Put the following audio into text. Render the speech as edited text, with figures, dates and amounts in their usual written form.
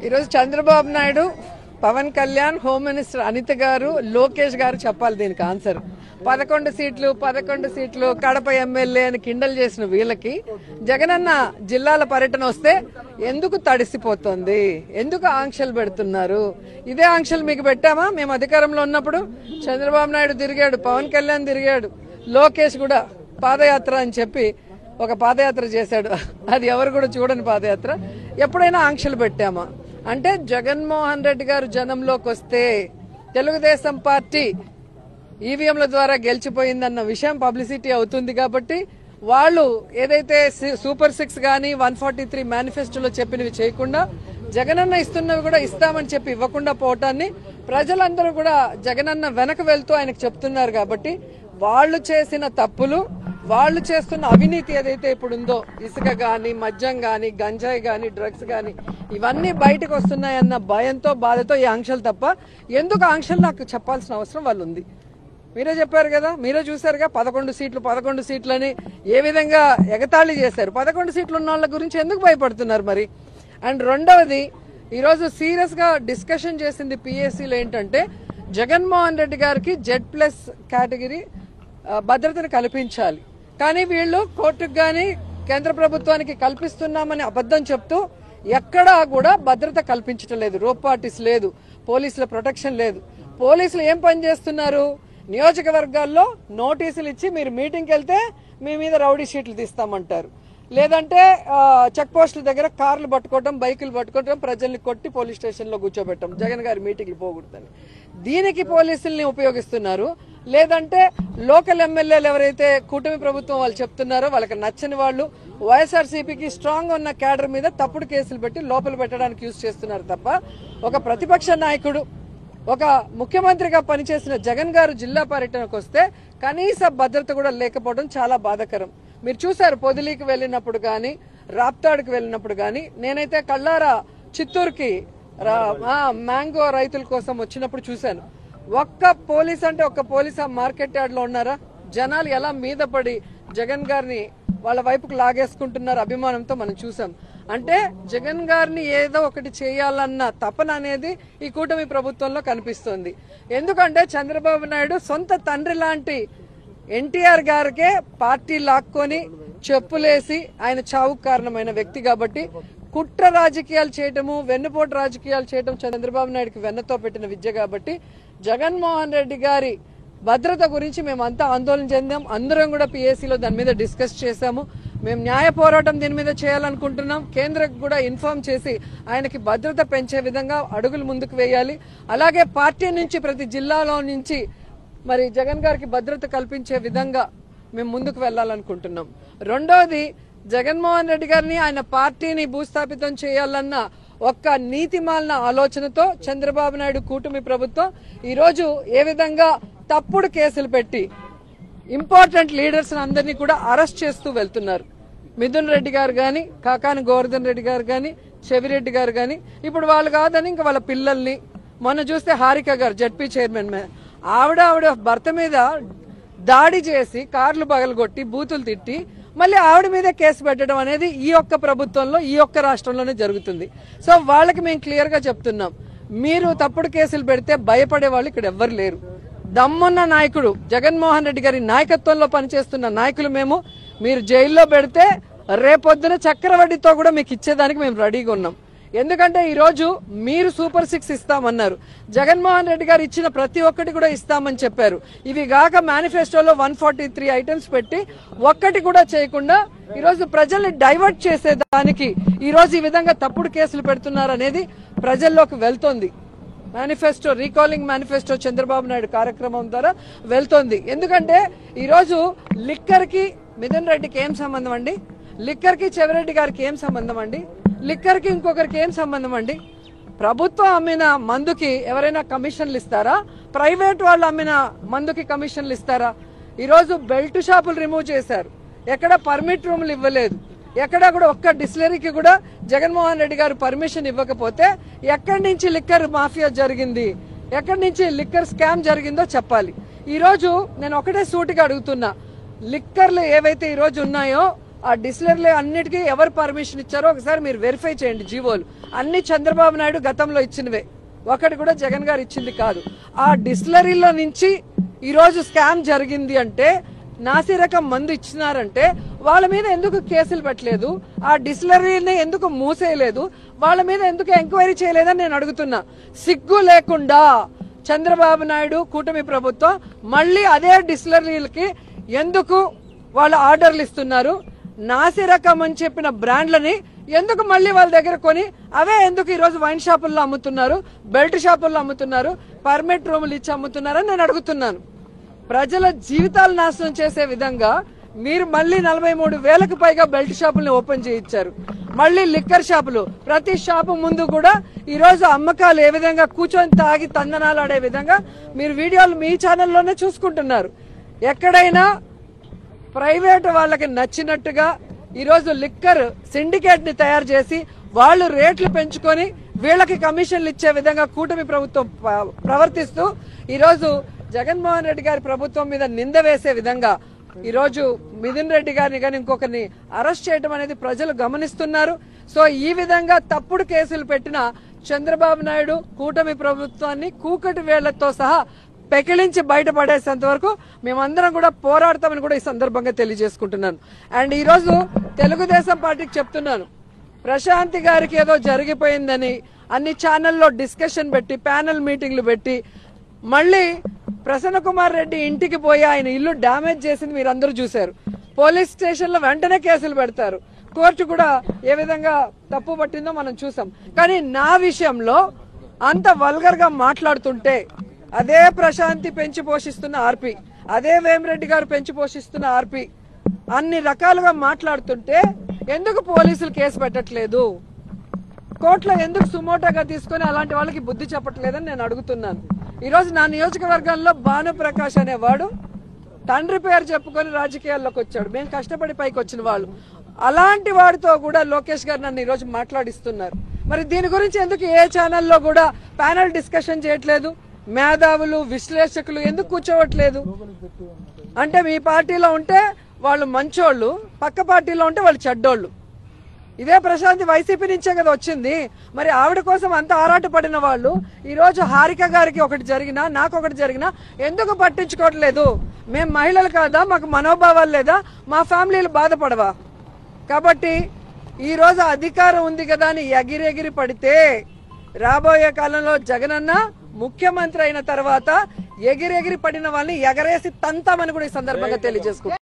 ఈరోజు Chandrababu Naidu, Pawan Kalyan, home minister Anitha గారు, లోకేష్ గారు చెప్పాలి దీనికి ఆన్సర్. 11 సీట్లు కడప ఎమ్మెల్యే అని కిండల్ చేసిన వీళ్ళకి జగనన్న జిల్లాల పర్యటన వస్తే ఎందుకు తడిసిపోతుంది, ఎందుకు ఆంక్షలు పెడుతున్నారు? ఇదే ఆంక్షలు మీకు పెట్టామా మేము అధికారంలో ఉన్నప్పుడు? చంద్రబాబు నాయుడు తిరిగాడు, పవన్ కళ్యాణ్ తిరిగాడు, లోకేష్ కూడా పాదయాత్ర అని చెప్పి ఒక పాదయాత్ర చేశాడు. అది ఎవరు కూడా చూడని పాదయాత్ర. ఎప్పుడైనా ఆంక్షలు పెట్టామా? అంటే జగన్మోహన్ రెడ్డి గారు జనంలోకి వస్తే తెలుగుదేశం పార్టీ ఈవీఎంల ద్వారా గెలిచిపోయిందన్న విషయం పబ్లిసిటీ అవుతుంది కాబట్టి వాళ్ళు ఏదైతే సూపర్ 6 గానీ 143 మేనిఫెస్టోలో చెప్పినవి చేయకుండా జగనన్న ఇస్తున్నవి కూడా ఇస్తామని చెప్పి ఇవ్వకుండా పోవటాన్ని ప్రజలందరూ కూడా జగనన్న వెనక వెళ్తూ ఆయనకు చెప్తున్నారు. కాబట్టి వాళ్ళు చేసిన తప్పులు, వాళ్ళు చేస్తున్న అవినీతి ఏదైతే ఇప్పుడు ఉందో, ఇసుక గాని, మద్యం గాని, గంజాయి గాని, డ్రగ్స్ గాని, ఇవన్నీ బయటకు వస్తున్నాయన్న భయంతో, బాధతో ఈ ఆంక్షలు తప్ప ఎందుకు ఆంక్షలు నాకు చెప్పాల్సిన అవసరం వాళ్ళు ఉంది. మీరే చెప్పారు కదా, మీరే చూసారుగా 11 సీట్లని ఏ విధంగా ఎగతాళి చేశారు. 11 సీట్లు ఉన్న వాళ్ళ గురించి ఎందుకు భయపడుతున్నారు మరి? అండ్ రెండవది, ఈరోజు సీరియస్ గా డిస్కషన్ చేసింది పిఎస్సీలో ఏంటంటే జగన్మోహన్ రెడ్డి గారికి Z+ కేటగిరీ భద్రతను కల్పించాలి. కానీ వీళ్ళు కోర్టుకు గాని కేంద్ర ప్రభుత్వానికి కల్పిస్తున్నామని అబద్ధం చెప్తూ ఎక్కడా కూడా భద్రత కల్పించడం లేదు. రోప్ పార్టీస్ లేదు, పోలీసుల ప్రొటెక్షన్ లేదు. పోలీసులు ఏం పని చేస్తున్నారు? నియోజకవర్గాల్లో నోటీసులు ఇచ్చి మీరు మీటింగ్కి వెళ్తే మీ మీద రౌడీ షీట్లు తీస్తామంటారు, లేదంటే చెక్ పోస్టుల దగ్గర కార్లు పట్టుకోవడం, బైకులు పట్టుకోవడం, ప్రజల్ని కొట్టి పోలీస్ స్టేషన్లో కూర్చోబెట్టడం, జగన్ గారి మీటింగ్లు పోకూడదని. దీనికి పోలీసుల్ని ఉపయోగిస్తున్నారు. లేదంటే లోకల్ ఎమ్మెల్యేలు ఎవరైతే కూటమి ప్రభుత్వం వాళ్ళు చెప్తున్నారో వాళ్ళకి నచ్చని వాళ్ళు వైఎస్ఆర్సీపీకి స్ట్రాంగ్ ఉన్న క్యాడర్ మీద తప్పుడు కేసులు పెట్టి లోపల పెట్టడానికి యూజ్ చేస్తున్నారు తప్ప ఒక ప్రతిపక్ష నాయకుడు, ఒక ముఖ్యమంత్రిగా పనిచేసిన జగన్ గారు జిల్లా పర్యటనకు వస్తే కనీస భద్రత కూడా లేకపోవడం చాలా బాధాకరం. మీరు చూసారు పొదిలీకి వెళ్ళినప్పుడు గాని, రాప్తాడుకు వెళ్ళినప్పుడు గాని, నేనైతే కళ్ళారా చిత్తూరుకి మ్యాంగో రైతుల కోసం వచ్చినప్పుడు చూశాను. ఒక్క పోలీస్ అంటే ఒక్క పోలీస్ ఆ మార్కెట్ యార్డ్ లో ఉన్నారా? జనాలు ఎలా మీద పడి జగన్ గారిని వాళ్ళ వైపుకు లాగేసుకుంటున్నారు అభిమానంతో మనం చూసాం. అంటే జగన్ గారిని ఏదో ఒకటి చేయాలన్న తపన అనేది ఈ కూటమి ప్రభుత్వంలో కనిపిస్తుంది. ఎందుకంటే చంద్రబాబు నాయుడు సొంత తండ్రి లాంటి ఎన్టీఆర్ గారికే పార్టీ లాక్కొని చెప్పులేసి ఆయన చావుకు కారణమైన వ్యక్తి కాబట్టి కుట్ర రాజకీయాలు చేయటము, వెన్నుపోటు రాజకీయాలు చేయటం చంద్రబాబు నాయుడుకి వెన్నతో పెట్టిన విద్య కాబట్టి జగన్మోహన్ రెడ్డి గారి భద్రత గురించి మేమంతా ఆందోళన చెందాం. అందరం కూడా పిఎస్సీలో దాని మీద డిస్కస్ చేశాము. మేము న్యాయ పోరాటం దీని మీద చేయాలనుకుంటున్నాం. కేంద్రకు కూడా ఇన్ఫార్మ్ చేసి ఆయనకి భద్రత పెంచే విధంగా అడుగులు ముందుకు వేయాలి. అలాగే పార్టీ నుంచి ప్రతి జిల్లాలో నుంచి మరి జగన్ గారికి భద్రత కల్పించే విధంగా మేము ముందుకు వెళ్లాలనుకుంటున్నాం. రెండోది, జగన్మోహన్ రెడ్డి గారిని ఆయన పార్టీని భూస్థాపితం చేయాలన్న ఒక్క నీతిమాలిన ఆలోచనతో చంద్రబాబు నాయుడు కూటమి ప్రభుత్వం ఈరోజు ఏ విధంగా తప్పుడు కేసులు పెట్టి ఇంపార్టెంట్ లీడర్స్ అందరినీ కూడా అరెస్ట్ చేస్తూ వెళ్తున్నారు. మిథున్ రెడ్డి గారు గాని, కాకాని గోవర్ధన్ రెడ్డి గారు గాని, చెవిరెడ్డి గారు గాని, ఇప్పుడు వాళ్ళు కాదని ఇంకా వాళ్ళ పిల్లల్ని, మొన్న చూస్తే హారిక గారు జడ్పీ చైర్మన్ ఆవిడ భర్త మీద దాడి చేసి కార్లు పగలగొట్టి బూతులు తిట్టి మళ్ళీ ఆవిడ మీదే కేసు పెట్టడం అనేది ఈ ఒక్క ప్రభుత్వంలో, ఈ ఒక్క రాష్ట్రంలోనే జరుగుతుంది. సో వాళ్ళకి మేము క్లియర్ గా చెప్తున్నాం, మీరు తప్పుడు కేసులు పెడితే భయపడే వాళ్ళు ఇక్కడ ఎవ్వరు లేరు. దమ్మున్న నాయకుడు జగన్మోహన్ రెడ్డి గారి నాయకత్వంలో పనిచేస్తున్న నాయకులు మేము. మీరు జైల్లో పెడితే రేపొద్దున చక్రవడ్డీతో కూడా మీకు ఇచ్చేదానికి మేము రెడీగా ఉన్నాం. ఎందుకంటే ఈ రోజు మీరు సూపర్ 6 ఇస్తామన్నారు, జగన్మోహన్ రెడ్డి గారు ఇచ్చిన ప్రతి ఒక్కటి కూడా ఇస్తామని చెప్పారు. ఇవి గాక మేనిఫెస్టోలో 143 ఐటమ్స్ పెట్టి ఒక్కటి కూడా చేయకుండా ఈరోజు ప్రజల్ని డైవర్ట్ చేసేదానికి ఈరోజు ఈ విధంగా తప్పుడు కేసులు పెడుతున్నారు అనేది ప్రజల్లోకి వెళ్తోంది. Manifesto, recalling manifesto Chandrababu Naidu కార్యక్రమం ద్వారా వెళ్తోంది. ఎందుకంటే ఈరోజు లిక్కర్ కి మిథున్ రెడ్డికి ఏం సంబంధం అండి? లిక్కర్ కి చెవిరెడ్డి గారికి ఏం సంబంధం అండి? లిక్కర్ కి ఇంకొకరికి ఏం సంబంధం అండి? ప్రభుత్వం అమ్మిన మందుకి ఎవరైనా కమిషన్లు ఇస్తారా? ప్రైవేట్ వాళ్ళు అమ్మిన మందుకి కమిషన్లు ఇస్తారా? ఈరోజు బెల్ట్ షాపులు రిమూవ్ చేశారు, ఎక్కడ పర్మిట్ రూములు ఇవ్వలేదు, ఎక్కడా కూడా ఒక్క డిస్టిలరీకి కూడా జగన్మోహన్ రెడ్డి గారు పర్మిషన్ ఇవ్వకపోతే ఎక్కడి నుంచి లిక్కర్ మాఫియా జరిగింది, ఎక్కడి నుంచి లిక్కర్ స్కామ్ జరిగిందో చెప్పాలి. ఈ రోజు నేను ఒకటే సూటిగా అడుగుతున్నా, లిక్కర్లు ఏవైతే ఈ రోజు ఉన్నాయో ఆ డిస్టిలరీలు అన్నిటికీ ఎవరు పర్మిషన్ ఇచ్చారో ఒకసారి మీరు వెరిఫై చేయండి. జీవోలు అన్ని చంద్రబాబు నాయుడు గతంలో ఇచ్చినవే, ఒకటి కూడా జగన్ గారు ఇచ్చింది కాదు. ఆ డిస్టిలరీలో నుంచి ఈరోజు స్కామ్ జరిగింది అంటే, నాసిరకం మందు ఇచ్చినారంటే వాళ్ళ మీద ఎందుకు కేసులు పెట్టలేదు? ఆ డిస్టిలరీని ఎందుకు మూసేయలేదు? వాళ్ళ మీద ఎందుకు ఎంక్వైరీ చేయలేదని నేను అడుగుతున్నా. సిగ్గు లేకుండా చంద్రబాబు నాయుడు కూటమి ప్రభుత్వం మళ్ళీ అదే డిస్టిలరీలకి ఎందుకు వాళ్ళు ఆర్డర్లు ఇస్తున్నారు? నాసిరకం అని చెప్పిన బ్రాండ్లని ఎందుకు మళ్ళీ వాళ్ళ దగ్గర కొని అవే ఎందుకు ఈరోజు వైన్ షాపుల్లో అమ్ముతున్నారు, బెల్ట్ షాపుల్లో అమ్ముతున్నారు, పర్మిట్ రూములు ఇచ్చి అమ్ముతున్నారని నేను అడుగుతున్నాను. ప్రజల జీవితాలు నాశనం చేసే విధంగా మీరు మళ్ళీ 43,000కు పైగా బెల్ట్ షాపుల్ని ఓపెన్ చేయించారు. మళ్ళీ లిక్కర్ షాపులు, ప్రతి షాపు ముందు కూడా ఈ రోజు అమ్మకాలు ఏ విధంగా కూర్చొని తాగి తందనాలు ఆడే విధంగా మీరు వీడియోలు మీ ఛానల్లోనే చూసుకుంటున్నారు. ఎక్కడైనా ప్రైవేట్ వాళ్ళకి నచ్చినట్టుగా ఈరోజు లిక్కర్ సిండికేట్ ని తయారు చేసి వాళ్ళు రేట్లు పెంచుకొని వీళ్ళకి కమిషన్లు ఇచ్చే విధంగా కూటమి ప్రభుత్వం ప్రవర్తిస్తూ ఈరోజు జగన్మోహన్ రెడ్డి గారి ప్రభుత్వం మీద నింద వేసే విధంగా ఈరోజు మిథున్ రెడ్డి గారిని కానీ ఇంకొకరిని అరెస్ట్ చేయడం అనేది ప్రజలు గమనిస్తున్నారు. సో ఈ విధంగా తప్పుడు కేసులు పెట్టిన చంద్రబాబు నాయుడు కూటమి ప్రభుత్వాన్ని కూకటి వేళ్లతో సహా పెకిలించి బయటపడేసేంత వరకు మేమందరం కూడా పోరాడతామని కూడా ఈ సందర్భంగా తెలియజేసుకుంటున్నాను. అండ్ ఈ రోజు తెలుగుదేశం పార్టీకి చెప్తున్నాను, ప్రశాంతి గారికి ఏదో జరిగిపోయిందని అన్ని ఛానల్లో డిస్కషన్ పెట్టి ప్యానెల్ మీటింగ్లు పెట్టి మళ్ళీ ప్రసన్న కుమార్ రెడ్డి ఇంటికి పోయి ఆయన ఇల్లు డ్యామేజ్ చేసింది మీరు అందరూ చూశారు. పోలీస్ స్టేషన్ లో వెంటనే కేసులు పెడతారు. కోర్టు కూడా ఏ విధంగా తప్పు పట్టిందో మనం చూసాం. కానీ నా విషయంలో అంత వల్గర్ గా మాట్లాడుతుంటే అదే ప్రశాంతి పెంచి పోషిస్తున్న ఆర్పి, అదే వేమిరెడ్డి గారు పెంచి పోషిస్తున్న ఆర్పి అన్ని రకాలుగా మాట్లాడుతుంటే ఎందుకు పోలీసులు కేసు పెట్టట్లేదు? కోర్టులో ఎందుకు సుమోటోగా తీసుకుని అలాంటి వాళ్ళకి బుద్ధి చెప్పట్లేదని నేను అడుగుతున్నాను. ఈరోజు నా నియోజకవర్గంలో భానుప్రకాష్ అనేవాడు తండ్రి పేరు చెప్పుకొని రాజకీయాల్లోకి వచ్చాడు. మేము కష్టపడి పైకి వచ్చిన వాళ్ళు. అలాంటి వాడితో కూడా లోకేష్ గారు నన్ను ఈరోజు మాట్లాడిస్తున్నారు. మరి దీని గురించి ఎందుకు ఏ ఛానల్లో కూడా ప్యానెల్ డిస్కషన్ చేయట్లేదు? మేధావులు విశ్లేషకులు ఎందుకు కూర్చోవట్లేదు? అంటే మీ పార్టీలో ఉంటే వాళ్ళు మంచోళ్ళు, పక్క పార్టీలో ఉంటే వాళ్ళు చెడ్డోళ్ళు. ఇదే ప్రశాంతి వైసీపీ నుంచే కదా వచ్చింది. మరి ఆవిడ కోసం అంత ఆరాటపడిన వాళ్ళు ఈ రోజు హారిక గారికి ఒకటి జరిగినా నాకు ఒకటి జరిగినా ఎందుకు పట్టించుకోవట్లేదు? మేము మహిళలు కాదా? మాకు మనోభావాలు లేదా? మా ఫ్యామిలీలు బాధపడవా? కాబట్టి ఈ రోజు అధికారం ఉంది కదా అని ఎగిరెగిరి పడితే రాబోయే కాలంలో జగనన్న ముఖ్యమంత్రి అయిన తర్వాత ఎగిరెగిరి పడిన వాళ్ళని ఎగరేసి తంతామని కూడా ఈ సందర్భంగా తెలియజేసుకుంటాం.